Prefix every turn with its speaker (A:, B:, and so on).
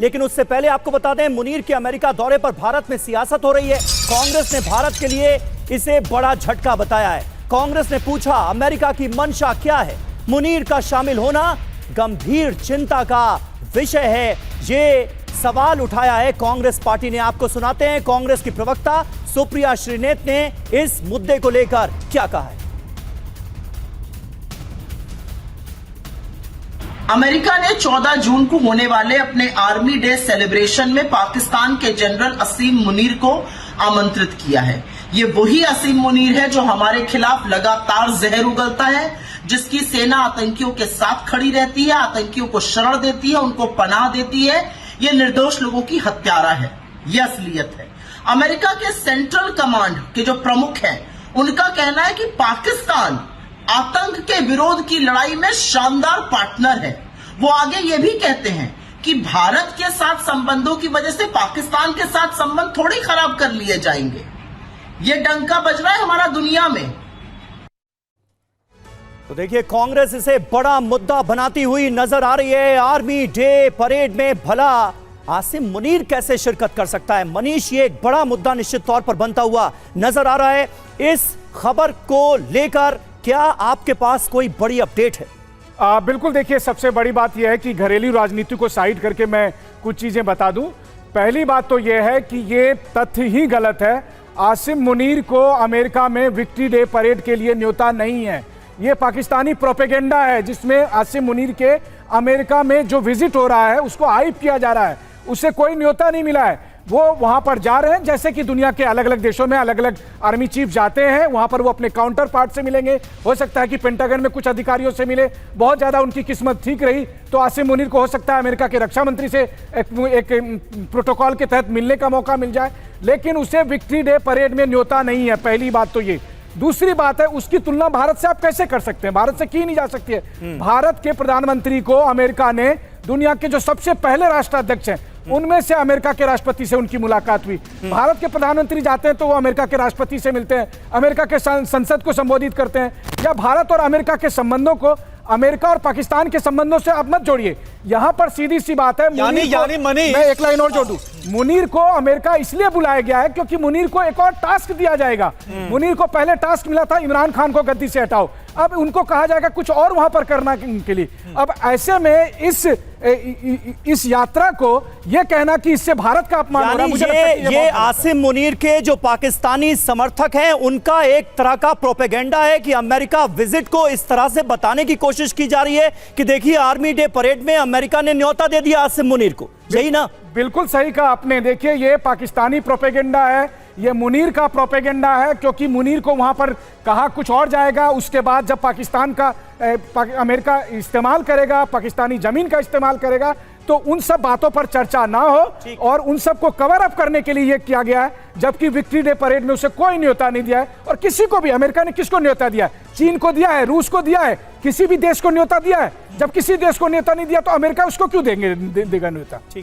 A: लेकिन उससे पहले आपको बता दें, मुनीर के अमेरिका दौरे पर भारत में सियासत हो रही है। कांग्रेस ने भारत के लिए इसे बड़ा झटका बताया है। कांग्रेस ने पूछा, अमेरिका की मंशा क्या है? मुनीर का शामिल होना गंभीर चिंता का विषय है, ये सवाल उठाया है कांग्रेस पार्टी ने। आपको सुनाते हैं कांग्रेस की प्रवक्ता सुप्रिया श्रीनेत ने इस मुद्दे को लेकर क्या कहा है।
B: अमेरिका ने 14 जून को होने वाले अपने आर्मी डे सेलिब्रेशन में पाकिस्तान के जनरल असीम मुनीर को आमंत्रित किया है। ये वही असीम मुनीर है जो हमारे खिलाफ लगातार जहर उगलता है, जिसकी सेना आतंकियों के साथ खड़ी रहती है, आतंकियों को शरण देती है, उनको पनाह देती है। ये निर्दोष लोगों की हत्यारा है, ये असलियत है। अमेरिका के सेंट्रल कमांड के जो प्रमुख हैं, उनका कहना है कि पाकिस्तान आतंक के विरोध की लड़ाई में शानदार पार्टनर है। वो आगे ये भी कहते हैं कि भारत के साथ संबंधों की वजह से पाकिस्तान के साथ संबंध थोड़ी खराब कर लिए जाएंगे। ये डंका बज रहा है हमारा दुनिया में।
A: तो देखिए, कांग्रेस इसे बड़ा मुद्दा बनाती हुई नजर आ रही है। आर्मी डे परेड में भला आसिम मुनीर कैसे शिरकत कर सकता है? मनीष, ये एक बड़ा मुद्दा निश्चित तौर पर बनता हुआ नजर आ रहा है। इस खबर को लेकर क्या आपके पास कोई बड़ी अपडेट है?
C: बिल्कुल, देखिए, सबसे बड़ी बात यह है कि घरेलू राजनीति को साइड करके मैं कुछ चीजें बता दूं। पहली बात तो यह है कि ये तथ्य ही गलत है। आसिम मुनीर को अमेरिका में विक्ट्री डे परेड के लिए न्योता नहीं है। ये पाकिस्तानी प्रोपेगेंडा है जिसमें आसिम मुनीर के अमेरिका में जो विजिट हो रहा है उसको हाइप किया जा रहा है। उसे कोई न्योता नहीं मिला है। वो वहां पर जा रहे हैं जैसे कि दुनिया के अलग अलग देशों में अलग अलग आर्मी चीफ जाते हैं, वहां पर वो अपने काउंटर पार्ट से मिलेंगे। हो सकता है कि पेंटागन में कुछ अधिकारियों से मिले। बहुत ज्यादा उनकी किस्मत ठीक रही तो आसिम मुनीर को हो सकता है अमेरिका के रक्षा मंत्री से एक प्रोटोकॉल के तहत मिलने का मौका मिल जाए, लेकिन उसे विक्ट्री डे परेड में न्योता नहीं है। पहली बात तो ये। दूसरी बात है, उसकी तुलना भारत से आप कैसे कर सकते हैं? भारत से की नहीं जा सकती है। भारत के प्रधानमंत्री को अमेरिका ने, दुनिया के जो सबसे पहले राष्ट्राध्यक्ष हैं उनमें से अमेरिका के राष्ट्रपति से उनकी मुलाकात हुई। भारत के प्रधानमंत्री जाते हैं तो वो अमेरिका के राष्ट्रपति से मिलते हैं, अमेरिका के संसद को संबोधित करते हैं। या भारत और अमेरिका के संबंधों को अमेरिका और पाकिस्तान के संबंधों से अब मत जोड़िए। यहां पर सीधी सी बात है, मैं एक लाइन और जोड़ दूं। मुनीर को अमेरिका इसलिए बुलाया गया है क्योंकि मुनीर को एक और टास्क दिया जाएगा। मुनीर को पहले टास्क मिला था इमरान खान को गद्दी से हटाओ, अब उनको कहा जाएगा कुछ और वहां पर करना के लिए। अब ऐसे में इस यात्रा को यह कहना कि इससे भारत का अपमान हो रहा है, मुझे
A: ये आसिम मुनीर के जो पाकिस्तानी समर्थक हैं उनका एक तरह का प्रोपेगेंडा है कि अमेरिका विजिट को इस तरह से बताने की कोशिश की जा रही है कि देखिए, आर्मी डे परेड में अमेरिका ने न्योता दे दिया आसिम मुनीर को। यही ना?
C: बिल्कुल सही कहा आपने। देखिए, ये पाकिस्तानी प्रोपेगेंडा है, ये मुनीर का प्रोपेगेंडा है, क्योंकि मुनीर को वहां पर कहा कुछ और जाएगा। उसके बाद जब पाकिस्तान का अमेरिका इस्तेमाल करेगा, पाकिस्तानी जमीन का इस्तेमाल करेगा, तो उन सब बातों पर चर्चा ना हो और उन सब को कवर अप करने के लिए ये किया गया है। जबकि विक्ट्री डे परेड में उसे कोई न्योता नहीं दिया है। और किसी को भी, अमेरिका ने किसको न्योता दिया है? चीन को दिया है, रूस को दिया है, किसी भी देश को न्योता दिया है? जब किसी देश को न्योता नहीं दिया तो अमेरिका उसको क्यों देगा न्योता?